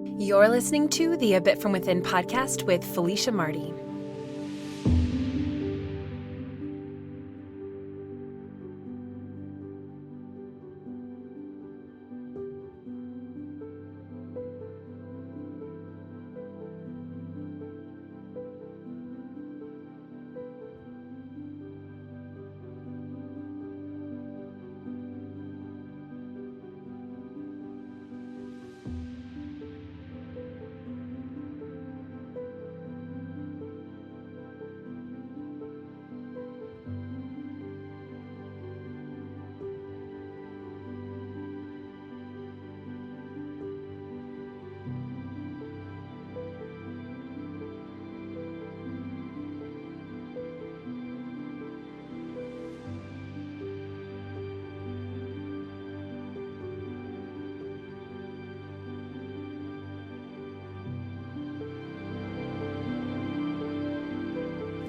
You're listening to the A Bit From Within podcast with Felicia Marty.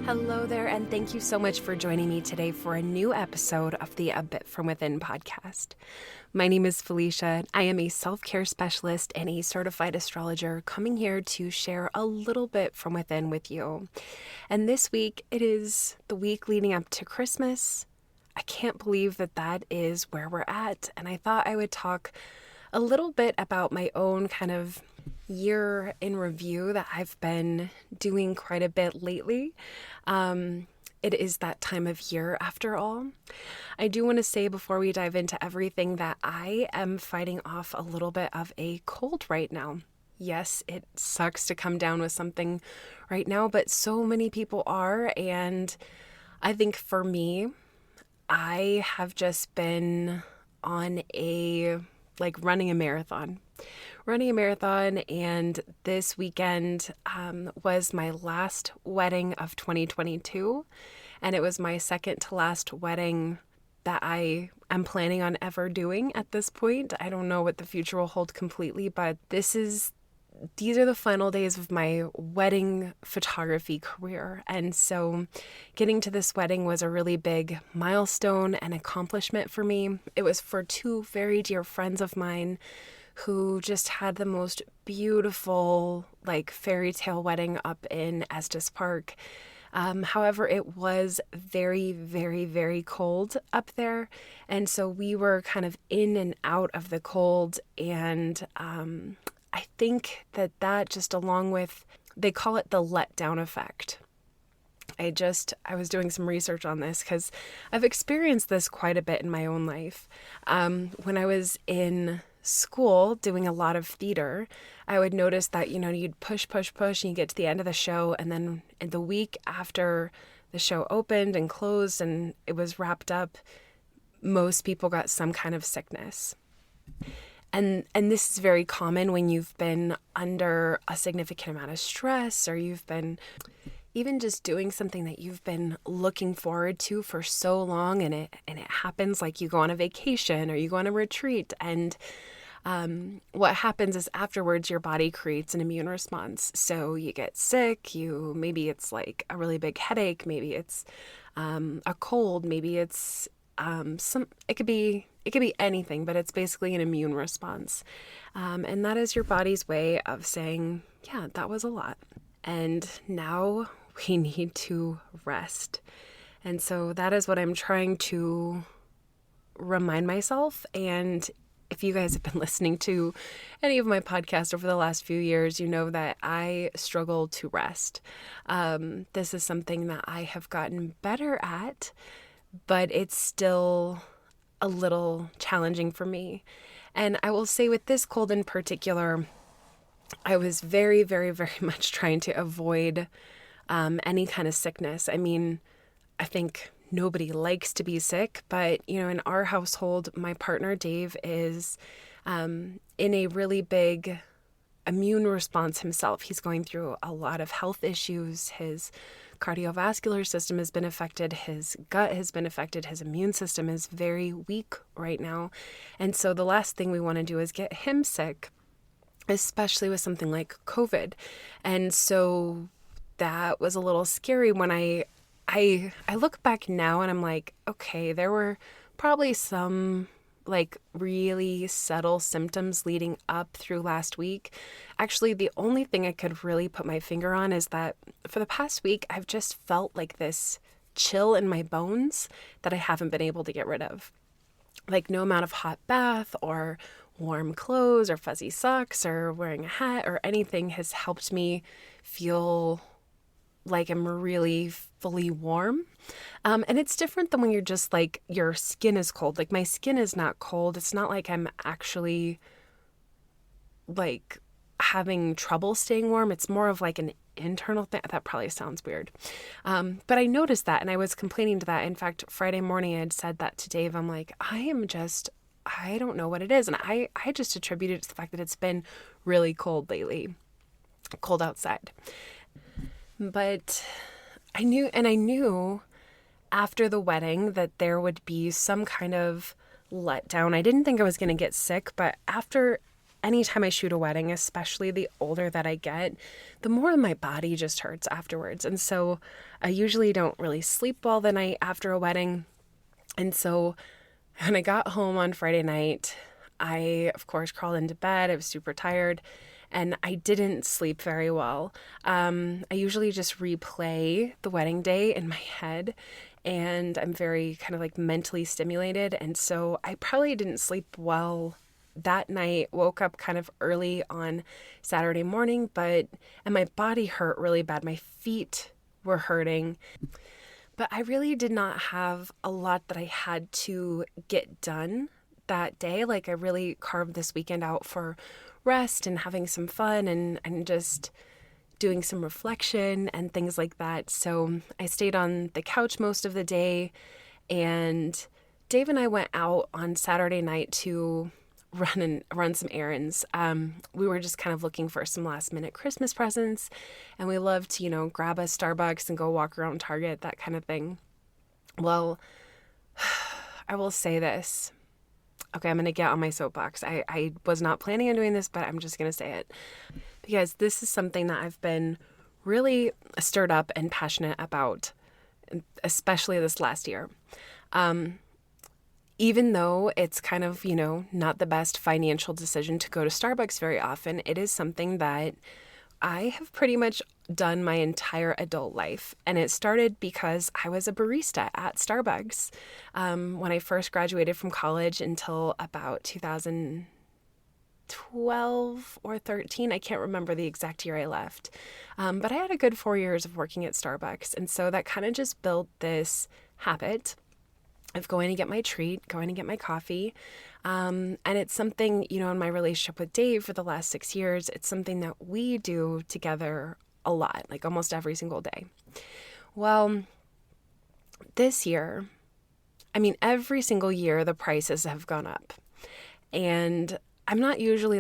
Hello there, and thank you so much for joining me today for a new episode of the A Bit From Within podcast. My name is Felicia. I am a self-care specialist and a certified astrologer coming here to share a little bit from within with you. And this week, it is the week leading up to Christmas. I can't believe that is where we're at, and I thought I would talk a little bit about my own kind of year in review that I've been doing quite a bit lately. It is that time of year after all. I do want to say before we dive into everything that I am fighting off a little bit of a cold right now. Yes, it sucks to come down with something right now, but so many people are. And I think for me, I have just been on running a marathon, and this weekend was my last wedding of 2022, and it was my second to last wedding that I am planning on ever doing at this point. I don't know what the future will hold completely, but these are the final days of my wedding photography career. And so getting to this wedding was a really big milestone and accomplishment for me. It was for two very dear friends of mine who just had the most beautiful, fairy tale wedding up in Estes Park. However, it was very, very, very cold up there. And so we were kind of in and out of the cold. And I think that just along with, they call it the letdown effect. I was doing some research on this because I've experienced this quite a bit in my own life. When I was in school doing a lot of theater, I would notice that, you'd push, and you get to the end of the show. And then in the week after the show opened and closed and it was wrapped up, most people got some kind of sickness. And this is very common when you've been under a significant amount of stress, or you've been even just doing something that you've been looking forward to for so long, and it happens, like you go on a vacation or you go on a retreat, and what happens is afterwards your body creates an immune response. So you get sick, maybe it's like a really big headache, maybe it's a cold, maybe it's it could be anything, but it's basically an immune response. And that is your body's way of saying, yeah, that was a lot. And now we need to rest. And so that is what I'm trying to remind myself. And if you guys have been listening to any of my podcasts over the last few years, you know that I struggle to rest. This is something that I have gotten better at, but it's still a little challenging for me. And I will say with this cold in particular, I was very, very, very much trying to avoid any kind of sickness. I mean, I think nobody likes to be sick, but, in our household, my partner Dave is in a really big immune response himself. He's going through a lot of health issues. His cardiovascular system has been affected. His gut has been affected. His immune system is very weak right now. And so the last thing we want to do is get him sick, especially with something like COVID. And so that was a little scary when I look back now and I'm like, okay, there were probably some like really subtle symptoms leading up through last week. Actually, the only thing I could really put my finger on is that for the past week, I've just felt like this chill in my bones that I haven't been able to get rid of. Like no amount of hot bath or warm clothes or fuzzy socks or wearing a hat or anything has helped me feel like I'm really fully warm. And it's different than when you're just like, your skin is cold. Like my skin is not cold. It's not like I'm actually like having trouble staying warm. It's more of like an internal thing. That probably sounds weird. But I noticed that and I was complaining to that. In fact, Friday morning I had said that to Dave. I'm like, I don't know what it is. And I just attributed it to the fact that it's been really cold lately, cold outside. But I knew after the wedding that there would be some kind of letdown. I didn't think I was going to get sick, but anytime I shoot a wedding, especially the older that I get, the more my body just hurts afterwards. And so I usually don't really sleep well the night after a wedding. And so when I got home on Friday night, I, of course, crawled into bed. I was super tired. And I didn't sleep very well. I usually just replay the wedding day in my head, and I'm very kind of like mentally stimulated. And so I probably didn't sleep well that night, woke up kind of early on Saturday morning, and my body hurt really bad. My feet were hurting. But I really did not have a lot that I had to get done that day. Like I really carved this weekend out for rest and having some fun and just doing some reflection and things like that. So I stayed on the couch most of the day, and Dave and I went out on Saturday night to run some errands. We were just kind of looking for some last minute Christmas presents, and we love to, grab a Starbucks and go walk around Target, that kind of thing. Well, I will say this. Okay, I'm going to get on my soapbox. I was not planning on doing this, but I'm just going to say it because this is something that I've been really stirred up and passionate about, especially this last year. Even though it's kind of, not the best financial decision to go to Starbucks very often, it is something that I have pretty much done my entire adult life. And it started because I was a barista at Starbucks when I first graduated from college until about 2012 or 13. I can't remember the exact year I left. But I had a good 4 years of working at Starbucks. And so that kind of just built this habit of going to get my treat, going to get my coffee. And it's something, in my relationship with Dave for the last 6 years, it's something that we do together a lot, like almost every single day. Well, this year, every single year the prices have gone up. And I'm not usually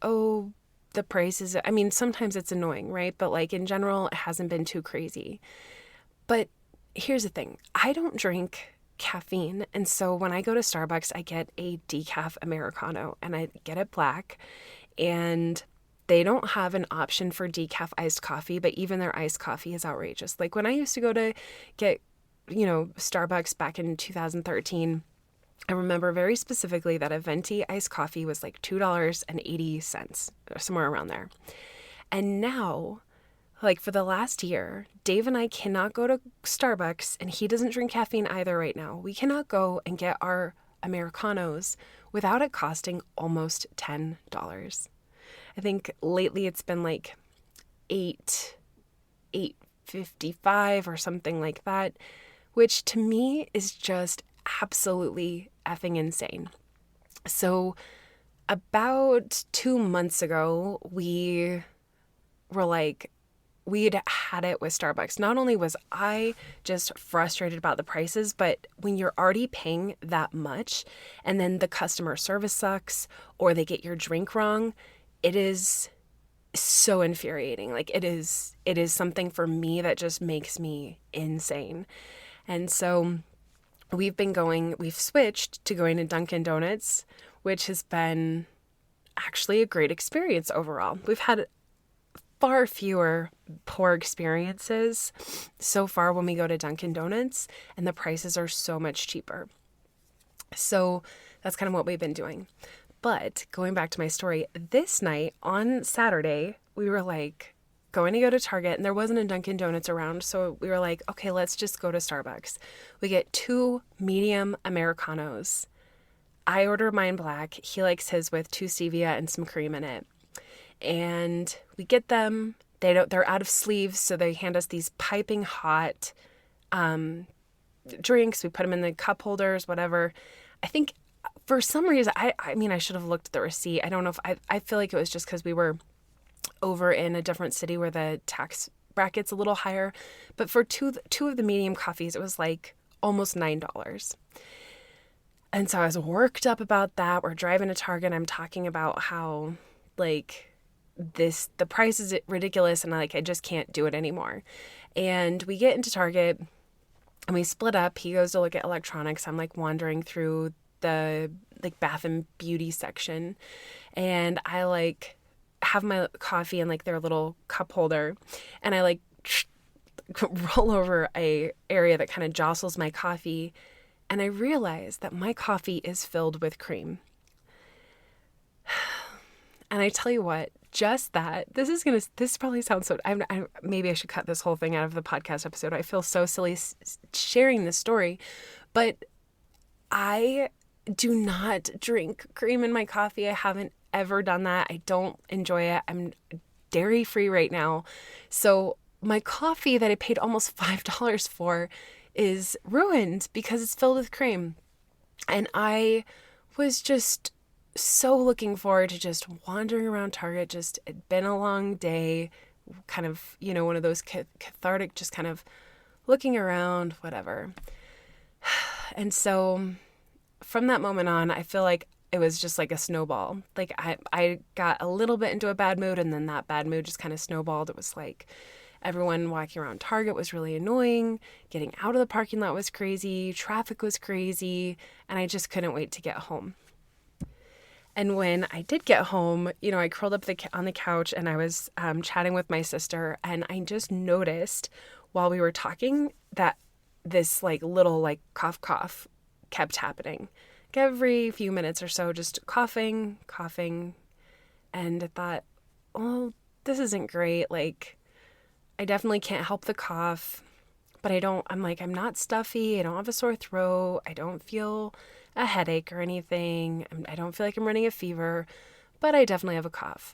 oh, the prices, sometimes it's annoying, right? But like in general, it hasn't been too crazy. But here's the thing. I don't drink caffeine. And so when I go to Starbucks, I get a decaf Americano and I get it black. And they don't have an option for decaf iced coffee, but even their iced coffee is outrageous. Like when I used to go to get, Starbucks back in 2013, I remember very specifically that a venti iced coffee was like $2.80 or somewhere around there. And now, like for the last year, Dave and I cannot go to Starbucks, and he doesn't drink caffeine either right now. We cannot go and get our Americanos without it costing almost $10. I think lately it's been like $8.55 or something like that, which to me is just absolutely effing insane. So about 2 months ago, we were like, we'd had it with Starbucks. Not only was I just frustrated about the prices, but when you're already paying that much and then the customer service sucks or they get your drink wrong, it is so infuriating. Like it is something for me that just makes me insane. And so we've switched to going to Dunkin' Donuts, which has been actually a great experience overall. We've had far fewer poor experiences so far when we go to Dunkin' Donuts, and the prices are so much cheaper. So that's kind of what we've been doing. But going back to my story, this night on Saturday, we were like going to go to Target and there wasn't a Dunkin' Donuts around. So we were like, okay, let's just go to Starbucks. We get 2 medium Americanos. I order mine black. He likes his with 2 stevia and some cream in it. And we get them. They're out of sleeves, so they hand us these piping hot drinks. We put them in the cup holders, whatever. I think for some reason, I mean, I should have looked at the receipt. I don't know if I feel like it was just because we were over in a different city where the tax bracket's a little higher. But for two of the medium coffees, it was like almost $9. And so I was worked up about that. We're driving to Target and I'm talking about how like the price is ridiculous and I just can't do it anymore. And we get into Target and we split up. He goes to look at electronics. I'm like wandering through the like bath and beauty section, and I like have my coffee in like their little cup holder, and I like roll over a area that kind of jostles my coffee, and I realize that my coffee is filled with cream. And I tell you what, just that, this probably sounds so, maybe I should cut this whole thing out of the podcast episode. I feel so silly sharing this story, but I do not drink cream in my coffee. I haven't ever done that. I don't enjoy it. I'm dairy free right now. So my coffee that I paid almost $5 for is ruined because it's filled with cream. And I was just so looking forward to just wandering around Target. Just, it'd been a long day, kind of, one of those cathartic, just kind of looking around, whatever. And so from that moment on, I feel like it was just like a snowball. Like I got a little bit into a bad mood, and then that bad mood just kind of snowballed. It was like everyone walking around Target was really annoying. Getting out of the parking lot was crazy. Traffic was crazy. And I just couldn't wait to get home. And when I did get home, I curled up on the couch and I was chatting with my sister, and I just noticed while we were talking that this like little like cough kept happening. Like every few minutes or so, just coughing. And I thought, well, this isn't great. Like, I definitely can't help the cough, but I'm not stuffy. I don't have a sore throat. I don't feel a headache or anything. I don't feel like I'm running a fever, but I definitely have a cough.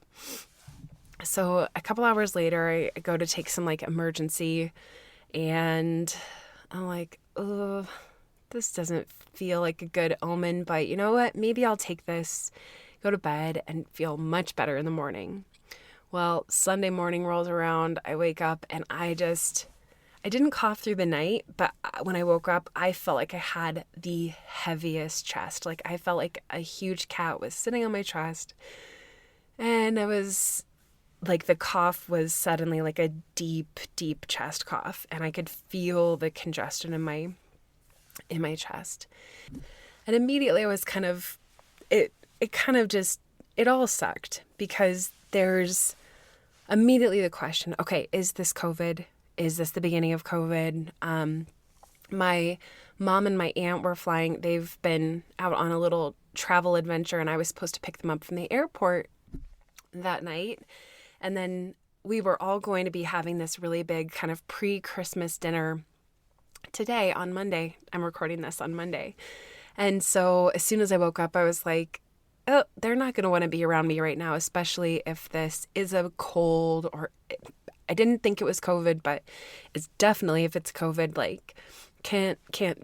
So a couple hours later, I go to take some like emergency, and I'm like, oh, this doesn't feel like a good omen, but you know what? Maybe I'll take this, go to bed, and feel much better in the morning. Well, Sunday morning rolls around, I wake up, and I didn't cough through the night, but when I woke up, I felt like I had the heaviest chest. Like I felt like a huge cat was sitting on my chest, and I was like, the cough was suddenly like a deep, deep chest cough, and I could feel the congestion in my chest. And immediately I was it all sucked, because there's immediately the question, okay, is this COVID? Is this the beginning of COVID? My mom and my aunt were flying. They've been out on a little travel adventure, and I was supposed to pick them up from the airport that night. And then we were all going to be having this really big kind of pre-Christmas dinner today on Monday. I'm recording this on Monday. And so as soon as I woke up, I was like, oh, they're not going to want to be around me right now, especially if this is a cold, or I didn't think it was COVID, but it's definitely, if it's COVID, like can't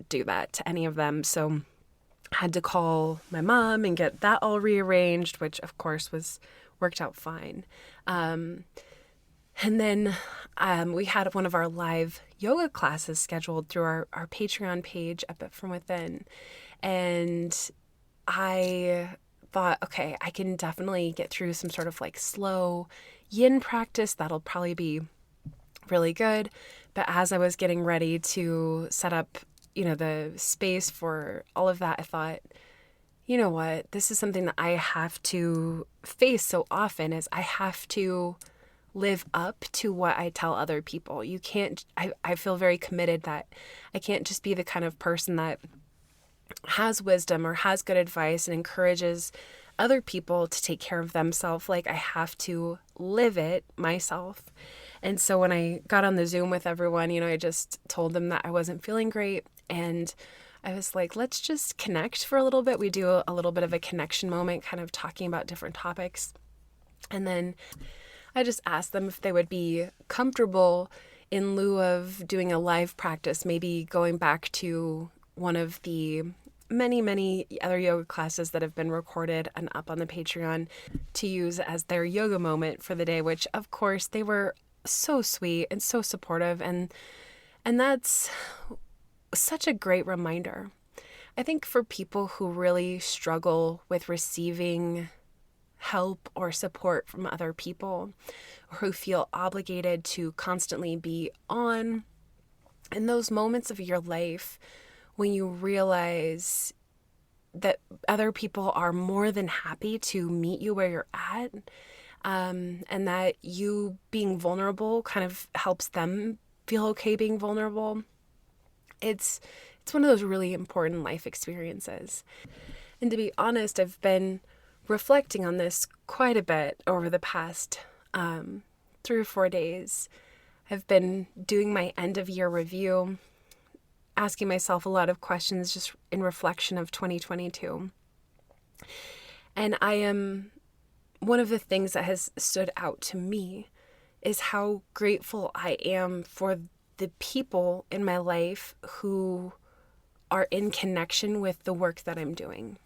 do that to any of them. So I had to call my mom and get that all rearranged, which of course worked out fine. And then we had one of our live yoga classes scheduled through our Patreon page, Up It From Within. And I thought, okay, I can definitely get through some sort of like slow yin practice. That'll probably be really good. But as I was getting ready to set up, the space for all of that, I thought, you know what, this is something that I have to face so often, is I have to live up to what I tell other people. I feel very committed that I can't just be the kind of person that has wisdom or has good advice and encourages other people to take care of themselves, like I have to live it myself. And so when I got on the Zoom with everyone, I just told them that I wasn't feeling great. And I was like, let's just connect for a little bit. We do a little bit of a connection moment, kind of talking about different topics. And then I just asked them if they would be comfortable in lieu of doing a live practice, maybe going back to one of the many other yoga classes that have been recorded and up on the Patreon to use as their yoga moment for the day, which of course they were so sweet and so supportive. And that's such a great reminder. I think for people who really struggle with receiving help or support from other people, or who feel obligated to constantly be on, in those moments of your life when you realize that other people are more than happy to meet you where you're at, and that you being vulnerable kind of helps them feel okay being vulnerable. It's one of those really important life experiences. And to be honest, I've been reflecting on this quite a bit over the past 3 or 4 days. I've been doing my end of year review, asking myself a lot of questions just in reflection of 2022. And one of the things that has stood out to me is how grateful I am for the people in my life who are in connection with the work that I'm doing.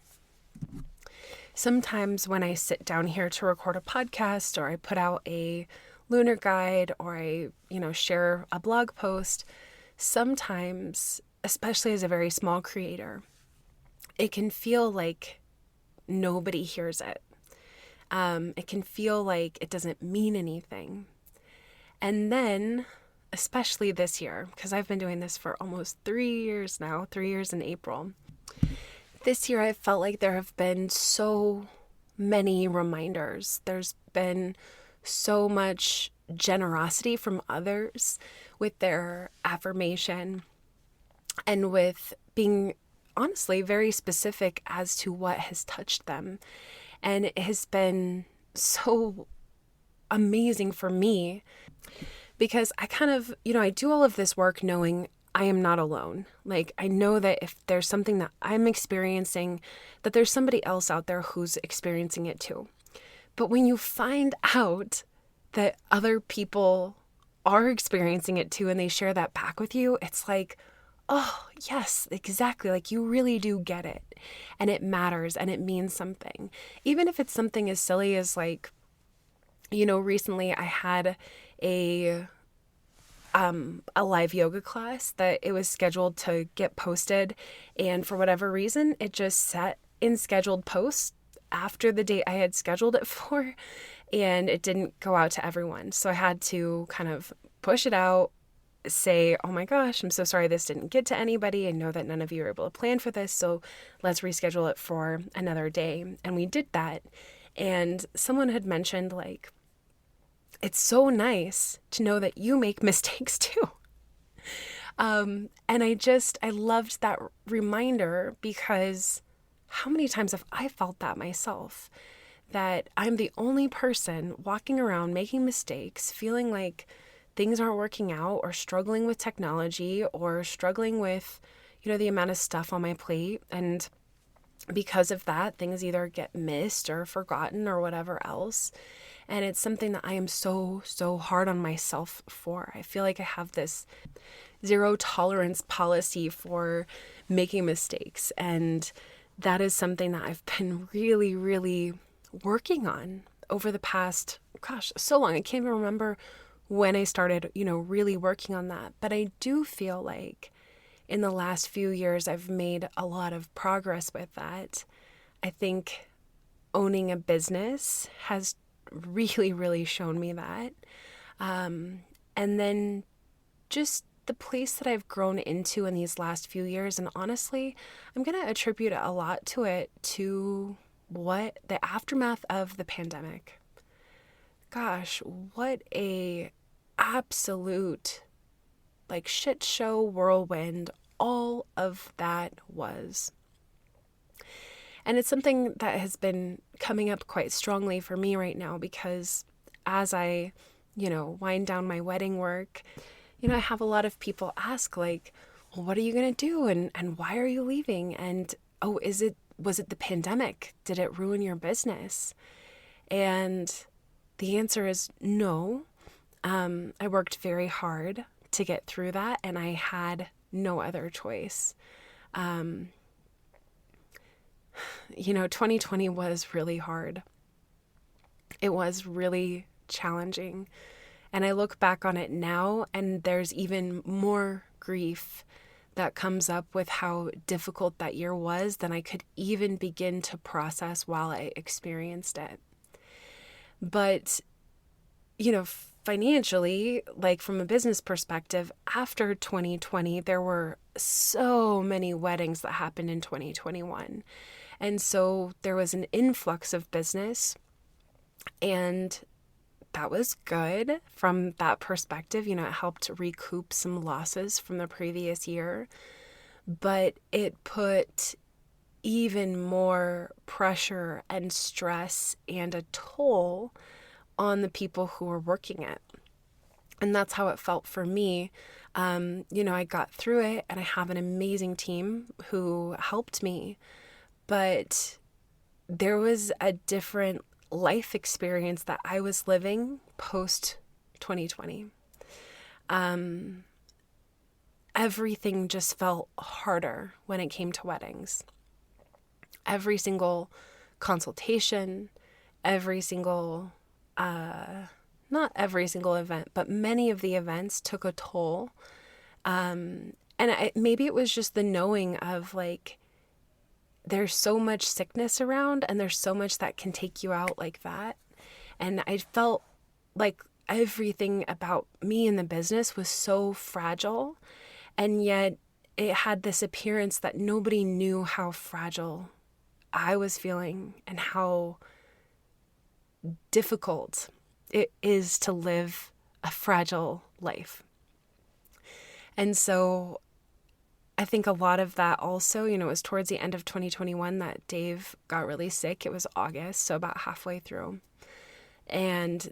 Sometimes when I sit down here to record a podcast, or I put out a lunar guide, or I, share a blog post, sometimes, especially as a very small creator, it can feel like nobody hears it. It can feel like it doesn't mean anything. And then, especially this year, because I've been doing this for almost 3 years now, 3 years in April. This year I felt like there have been so many reminders. There's been so much generosity from others with their affirmation, and with being honestly very specific as to what has touched them. And it has been so amazing for me, because I kind of, I do all of this work knowing I am not alone. Like, I know that if there's something that I'm experiencing, that there's somebody else out there who's experiencing it too. But when you find out that other people are experiencing it too, and they share that back with you, it's like, oh, yes, exactly. Like, you really do get it. And it matters, and it means something. Even if it's something as silly as, like, recently I had a live yoga class that it was scheduled to get posted, and for whatever reason, it just sat in scheduled posts after the date I had scheduled it for, and it didn't go out to everyone. So I had to kind of push it out, say, oh my gosh, I'm so sorry this didn't get to anybody. I know that none of you were able to plan for this, so let's reschedule it for another day. And we did that. And someone had mentioned, like, it's so nice to know that you make mistakes too. And I loved that reminder, because how many times have I felt that myself? That I'm the only person walking around making mistakes, feeling like things aren't working out, or struggling with technology, or struggling with, the amount of stuff on my plate. And because of that, things either get missed or forgotten or whatever else. And it's something that I am so, so hard on myself for. I feel like I have this zero tolerance policy for making mistakes. And that is something that I've been really, really working on over the past, so long. I can't even remember when I started, really working on that. But I do feel like in the last few years, I've made a lot of progress with that. I think owning a business has really, really shown me that. And then just the place that I've grown into in these last few years. And honestly, I'm going to attribute a lot to it, to what the aftermath of the pandemic. Gosh, what a absolute shit show whirlwind all of that was. And it's something that has been coming up quite strongly for me right now, because as I, wind down my wedding work, I have a lot of people ask, like, well, what are you going to do? And why are you leaving? And, oh, was it the pandemic? Did it ruin your business? And the answer is no. I worked very hard to get through that, and I had no other choice. 2020 was really hard. It was really challenging. And I look back on it now, and there's even more grief that comes up with how difficult that year was than I could even begin to process while I experienced it. But, financially, like from a business perspective, after 2020, there were so many weddings that happened in 2021. And so there was an influx of business, and that was good from that perspective. It helped recoup some losses from the previous year, but it put even more pressure and stress and a toll on the people who were working it. And that's how it felt for me. I got through it, and I have an amazing team who helped me, but there was a different life experience that I was living post 2020. Everything just felt harder when it came to weddings. Every single consultation, every single, not every single event, but many of the events took a toll. Maybe it was just the knowing of, like, there's so much sickness around, and there's so much that can take you out like that. And I felt like everything about me in the business was so fragile, and yet it had this appearance that nobody knew how fragile I was feeling and how difficult it is to live a fragile life. And so I think a lot of that also, it was towards the end of 2021 that Dave got really sick. It was August, so about halfway through. And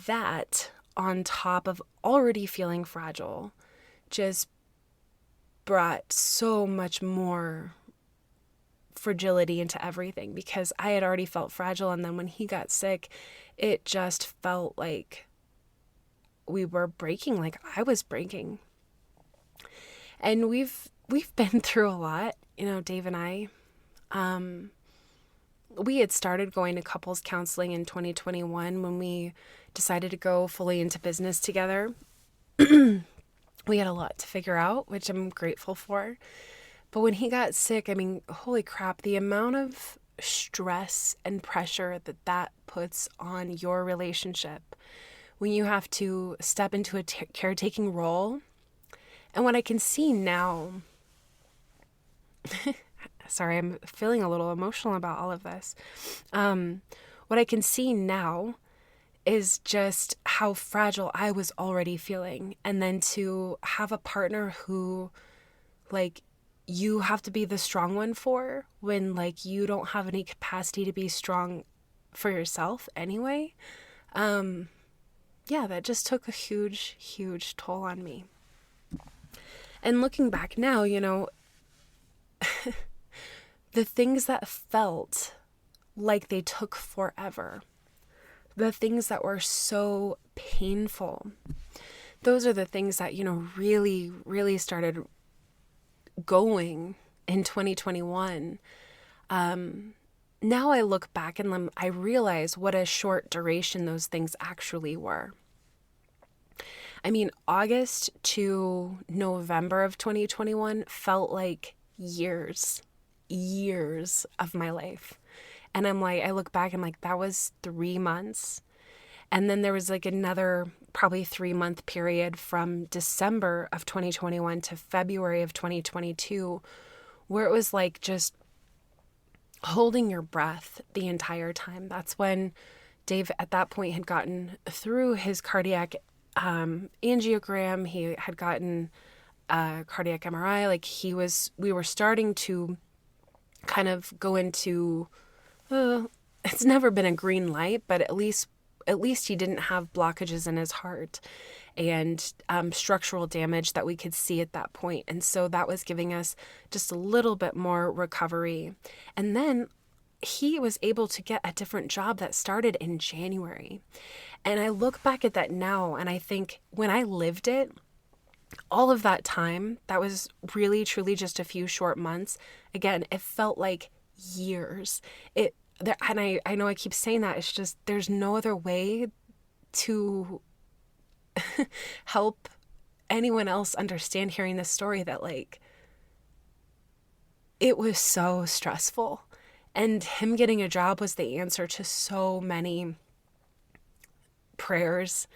that, on top of already feeling fragile, just brought so much more fragility into everything, because I had already felt fragile. And then when he got sick, it just felt like we were breaking, like I was breaking. And we've been through a lot, Dave and I. We had started going to couples counseling in 2021 when we decided to go fully into business together. We had a lot to figure out, which I'm grateful for. But when he got sick, holy crap, the amount of stress and pressure that puts on your relationship when you have to step into a caretaking role. And what I can see now, sorry, I'm feeling a little emotional about all of this. What I can see now is just how fragile I was already feeling. And then to have a partner who, like, you have to be the strong one for when, like, you don't have any capacity to be strong for yourself anyway. That just took a huge, huge toll on me. And looking back now, the things that felt like they took forever, the things that were so painful, those are the things that, really, really started going in 2021. Now I look back and I realize what a short duration those things actually were. August to November of 2021 felt like years of my life. And I look back and that was 3 months. And then there was another probably 3-month period from December of 2021 to February of 2022, where it was just holding your breath the entire time. That's when Dave at that point had gotten through his cardiac angiogram. He had gotten a cardiac MRI. We were starting to kind of go into, it's never been a green light, but at least he didn't have blockages in his heart and structural damage that we could see at that point. And so that was giving us just a little bit more recovery. And then he was able to get a different job that started in January. And I look back at that now and I think when I lived it, all of that time, that was really, truly just a few short months. Again, it felt like years. And I know I keep saying that. It's just, there's no other way to help anyone else understand hearing this story that like, it was so stressful. And him getting a job was the answer to so many prayers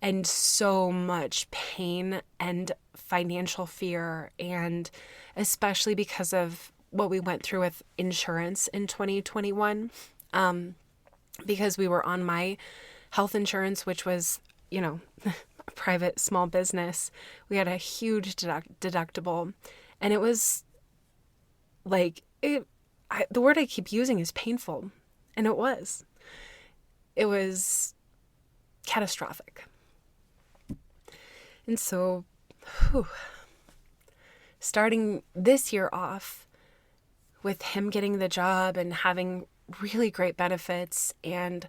and so much pain and financial fear, and especially because of what we went through with insurance in 2021, because we were on my health insurance, which was, a private small business. We had a huge deductible, and it was like, the word I keep using is painful, and it was catastrophic. And so, starting this year off with him getting the job and having really great benefits, and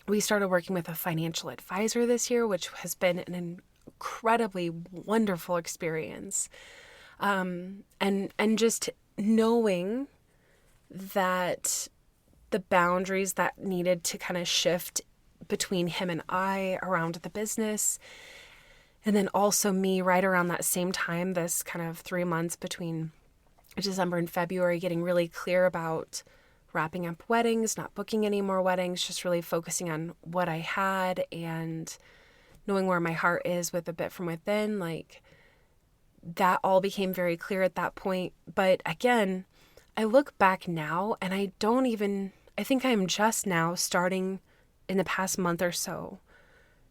we started working with a financial advisor this year, which has been an incredibly wonderful experience. And just knowing that the boundaries that needed to kind of shift between him and I around the business, and then also me right around that same time, this kind of 3 months between December and February, getting really clear about wrapping up weddings, not booking any more weddings, just really focusing on what I had and knowing where my heart is with A Bit From Within. Like, that all became very clear at that point. But again, I look back now and I think I'm just now starting in the past month or so,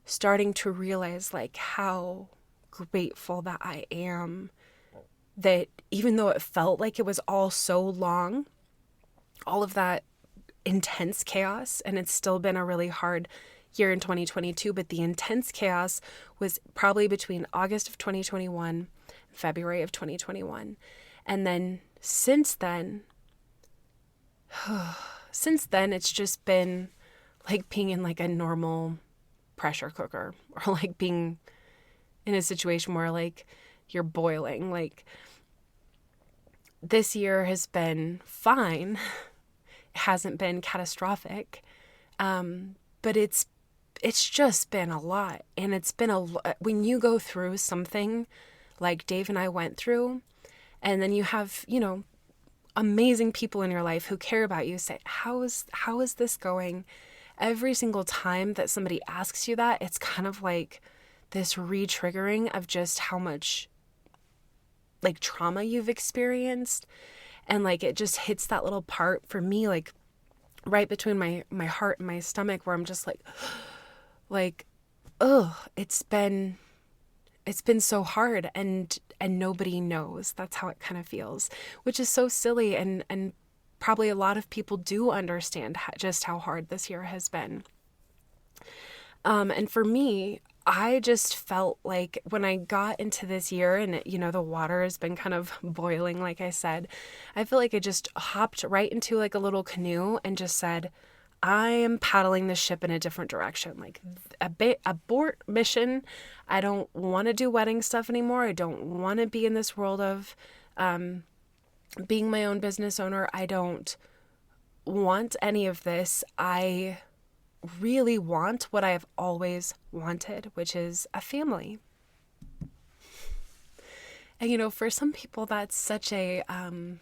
starting to realize like how grateful that I am that even though it felt like it was all so long, all of that intense chaos, and it's still been a really hard year in 2022, but the intense chaos was probably between August of 2021 and February of 2021. And then since then, it's just been like being in like a normal pressure cooker, or like being in a situation where like you're boiling. Like, this year has been fine. It hasn't been catastrophic. But it's just been a lot. And it's been when you go through something like Dave and I went through, and then you have, amazing people in your life who care about you, say, how is this going? Every single time that somebody asks you that, it's kind of like this re-triggering of just how much like trauma you've experienced. And like, it just hits that little part for me, like right between my heart and my stomach, where I'm just like, it's been so hard, and nobody knows. That's how it kind of feels, which is so silly. And probably a lot of people do understand just how hard this year has been. And for me, I just felt like when I got into this year and, the water has been kind of boiling, like I said, I feel like I just hopped right into like a little canoe and just said, I am paddling the ship in a different direction. Like, abort mission. I don't want to do wedding stuff anymore. I don't want to be in this world of being my own business owner. I don't want any of this. I really want what I have always wanted, which is a family. And for some people that's such an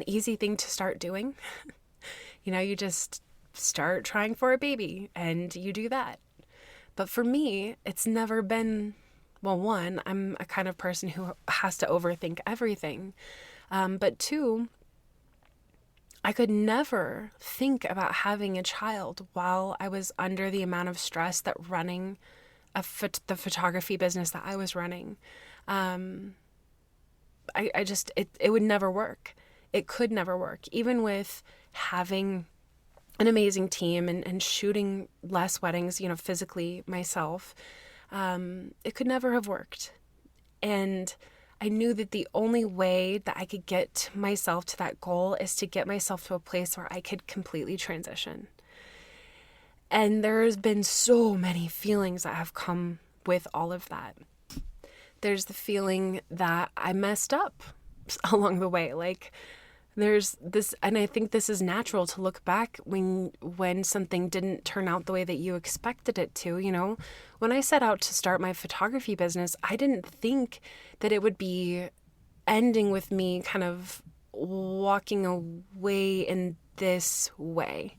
easy thing to start doing. You just start trying for a baby and you do that. But for me, it's never been, well, one, I'm a kind of person who has to overthink everything. But two, I could never think about having a child while I was under the amount of stress that running the photography business that I was running. it would never work. It could never work. Even with having an amazing team and shooting less weddings, physically myself, it could never have worked. And I knew that the only way that I could get myself to that goal is to get myself to a place where I could completely transition. And there's been so many feelings that have come with all of that. There's the feeling that I messed up along the way. Like, there's this, and I think this is natural to look back when something didn't turn out the way that you expected it to. When I set out to start my photography business, I didn't think that it would be ending with me kind of walking away in this way.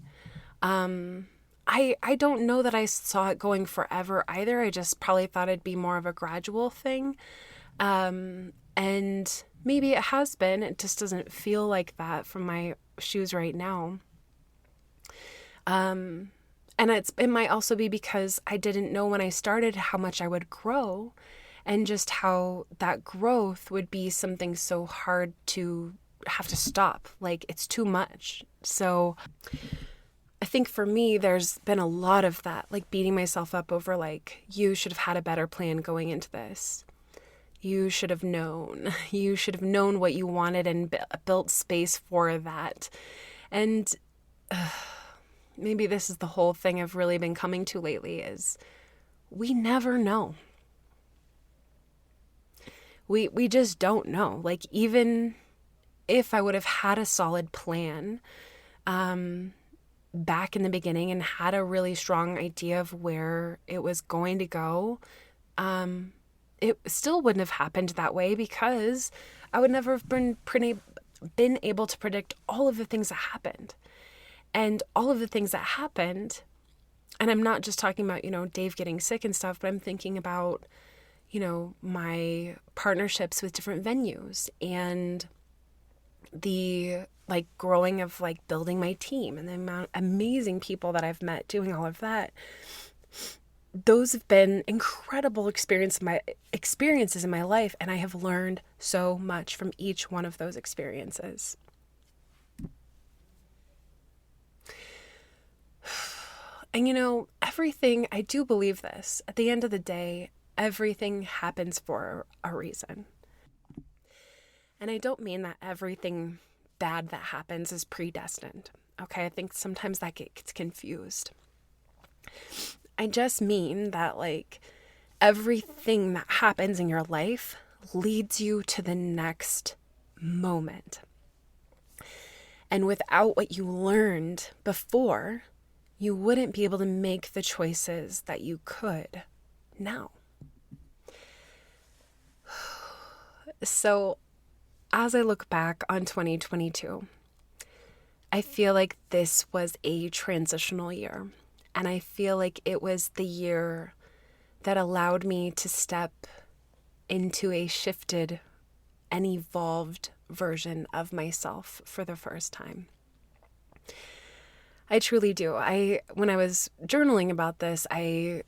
I don't know that I saw it going forever either. I just probably thought it'd be more of a gradual thing. And maybe it has been. It just doesn't feel like that from my shoes right now. And it might also be because I didn't know when I started how much I would grow, and just how that growth would be something so hard to have to stop. Like, it's too much. So I think for me, there's been a lot of that, like beating myself up over, like, you should have had a better plan going into this. You should have known. You should have known what you wanted and built space for that. And maybe this is the whole thing I've really been coming to lately, is we never know. We just don't know. Like, even if I would have had a solid plan back in the beginning and had a really strong idea of where it was going to go, it still wouldn't have happened that way, because I would never have been able to predict all of the things that happened. And all of the things that happened, and I'm not just talking about, Dave getting sick and stuff, but I'm thinking about, my partnerships with different venues, and the growing of building my team, and the amount of amazing people that I've met doing all of that. Those have been incredible experiences in my life, and I have learned so much from each one of those experiences. And everything, I do believe this, at the end of the day, everything happens for a reason. And I don't mean that everything bad that happens is predestined. Okay, I think sometimes that gets confused. I just mean that everything that happens in your life leads you to the next moment. And without what you learned before, you wouldn't be able to make the choices that you could now. So as I look back on 2022, I feel like this was a transitional year. And I feel like it was the year that allowed me to step into a shifted and evolved version of myself for the first time. I truly do. When I was journaling about this, I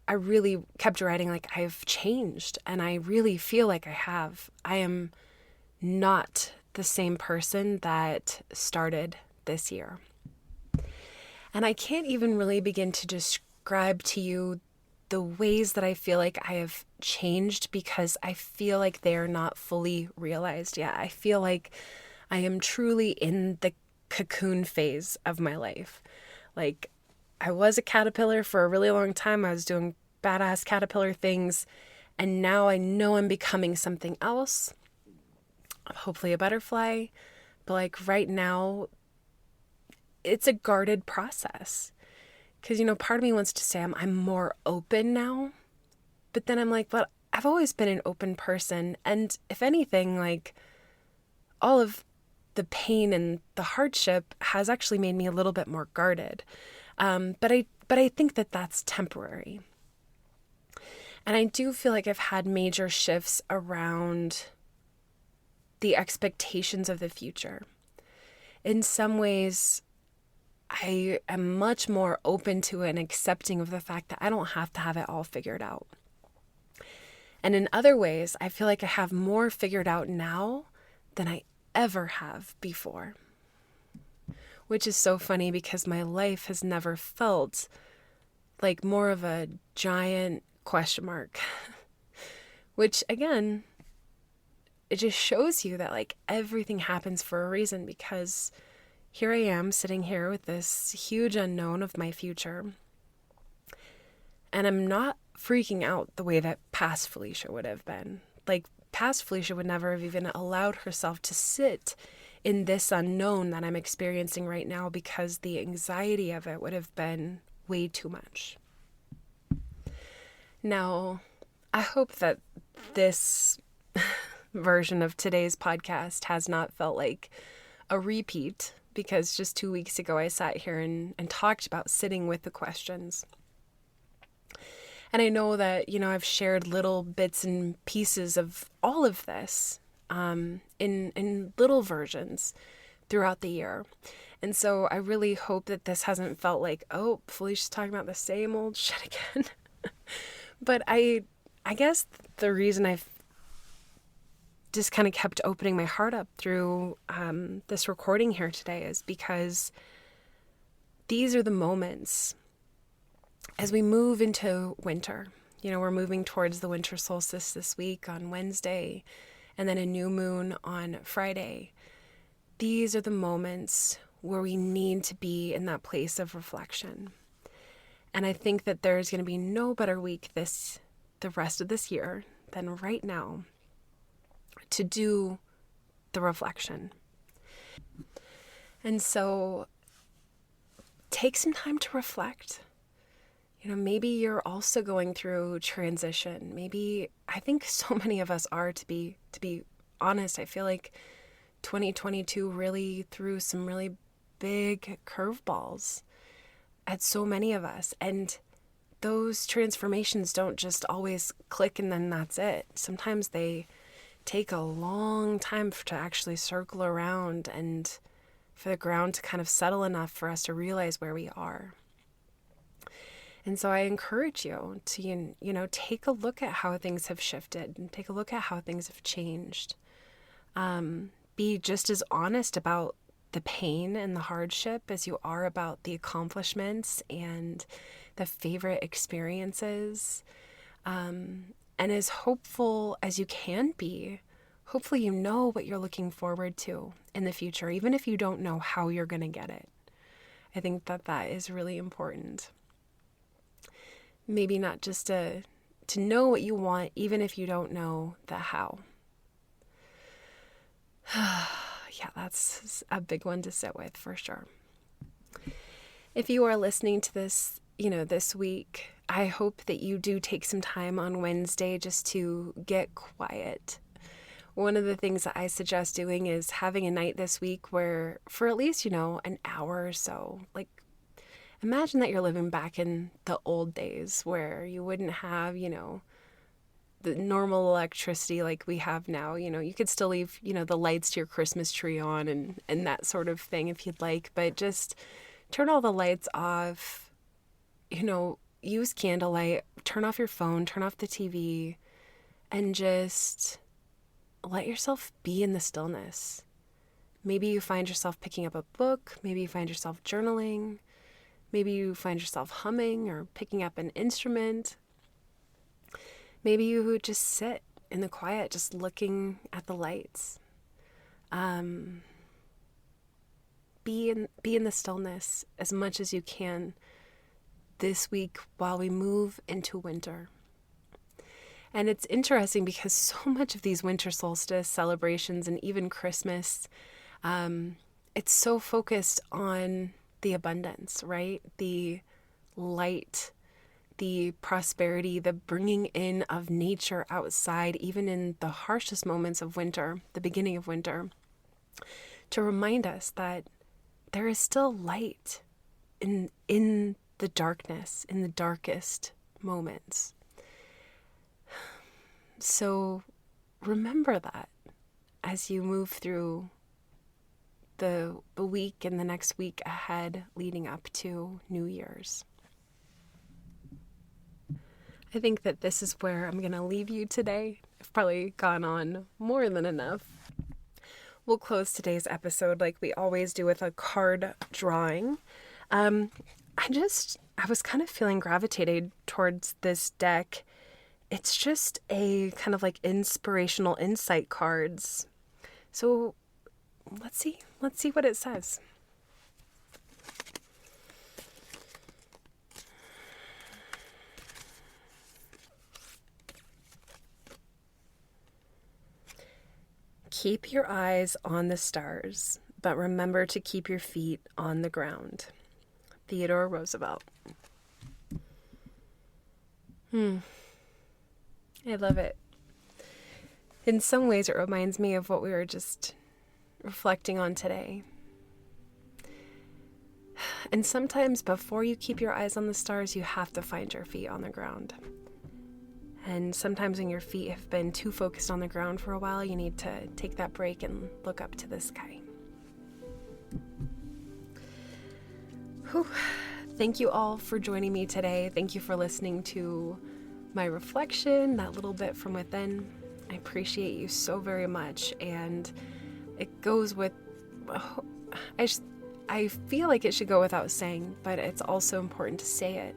really kept writing I've changed, and I really feel like I have. I am not the same person that started this year. And I can't even really begin to describe to you the ways that I feel like I have changed, because I feel like they're not fully realized yet. I feel like I am truly in the cocoon phase of my life. I was a caterpillar for a really long time. I was doing badass caterpillar things, and now I know I'm becoming something else, hopefully a butterfly. But right now, it's a guarded process, because part of me wants to say I'm more open now, but then I'm but I've always been an open person, and if anything, all of the pain and the hardship has actually made me a little bit more guarded. But I think that that's temporary. And I do feel like I've had major shifts around the expectations of the future. In some ways, I am much more open to and accepting of the fact that I don't have to have it all figured out. And in other ways, I feel like I have more figured out now than I ever have before. Which is so funny because my life has never felt like more of a giant question mark. Which again, it just shows you that like everything happens for a reason, because here I am sitting here with this huge unknown of my future. And I'm not freaking out the way that past Felicia would have been. Like, past Felicia would never have even allowed herself to sit in this unknown that I'm experiencing right now, because the anxiety of it would have been way too much. Now, I hope that this version of today's podcast has not felt like a repeat, because just 2 weeks ago I sat here and talked about sitting with the questions. And I know that, I've shared little bits and pieces of all of this in little versions throughout the year. And so I really hope that this hasn't felt like, oh, Felicia's talking about the same old shit again. But I guess the reason I've just kind of kept opening my heart up through this recording here today is because these are the moments as we move into winter. We're moving towards the winter solstice this week on Wednesday, and then a new moon on Friday. These are the moments where we need to be in that place of reflection. And I think that there's going to be no better week the rest of this year than right now to do the reflection. And so take some time to reflect. Maybe you're also going through transition. Maybe, I think so many of us are, to be honest. I feel like 2022 really threw some really big curveballs at so many of us. And those transformations don't just always click and then that's it. Sometimes they take a long time to actually circle around and for the ground to kind of settle enough for us to realize where we are. And so I encourage you to, take a look at how things have shifted and take a look at how things have changed. Be just as honest about the pain and the hardship as you are about the accomplishments and the favorite experiences. And as hopeful as you can be. Hopefully you know what you're looking forward to in the future, even if you don't know how you're going to get it. I think that is really important. Maybe not just to know what you want, even if you don't know the how. Yeah, that's a big one to sit with for sure. If you are listening to this, this week, I hope that you do take some time on Wednesday just to get quiet. One of the things that I suggest doing is having a night this week where for at least, an hour or so, like imagine that you're living back in the old days where you wouldn't have, the normal electricity like we have now. You could still leave, the lights to your Christmas tree on and that sort of thing if you'd like, but just turn all the lights off, use candlelight, turn off your phone, turn off the TV, and just let yourself be in the stillness. Maybe you find yourself picking up a book, maybe you find yourself journaling, maybe you find yourself humming or picking up an instrument. Maybe you just sit in the quiet, just looking at the lights. Be in the stillness as much as you can this week while we move into winter. And it's interesting because so much of these winter solstice celebrations and even Christmas, it's so focused on the abundance, right? The light, the prosperity, the bringing in of nature outside, even in the harshest moments of winter, the beginning of winter, to remind us that there is still light in the darkness, in the darkest moments. So remember that as you move through the week and the next week ahead leading up to New Year's. I think that this is where I'm going to leave you today. I've probably gone on more than enough. We'll close today's episode like we always do with a card drawing. I was kind of feeling gravitated towards this deck. It's just a kind of like inspirational insight cards. So let's see what it says. Keep your eyes on the stars, but remember to keep your feet on the ground. Theodore Roosevelt. I love it. In some ways, it reminds me of what we were just reflecting on today. And sometimes before you keep your eyes on the stars, you have to find your feet on the ground. And sometimes when your feet have been too focused on the ground for a while, you need to take that break and look up to the sky. Whew. Thank you all for joining me today. Thank you for listening to my reflection, that little bit from within. I appreciate you so very much. And it goes with, I feel like it should go without saying, but it's also important to say it.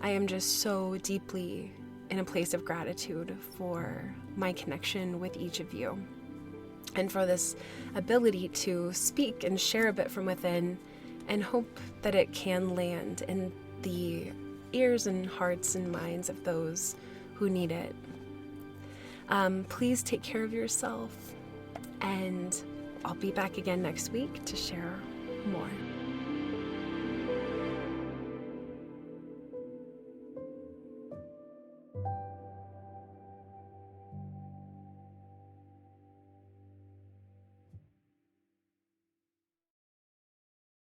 I am just so deeply in a place of gratitude for my connection with each of you and for this ability to speak and share a bit from within and hope that it can land in the ears and hearts and minds of those who need it. Please take care of yourself, and I'll be back again next week to share more.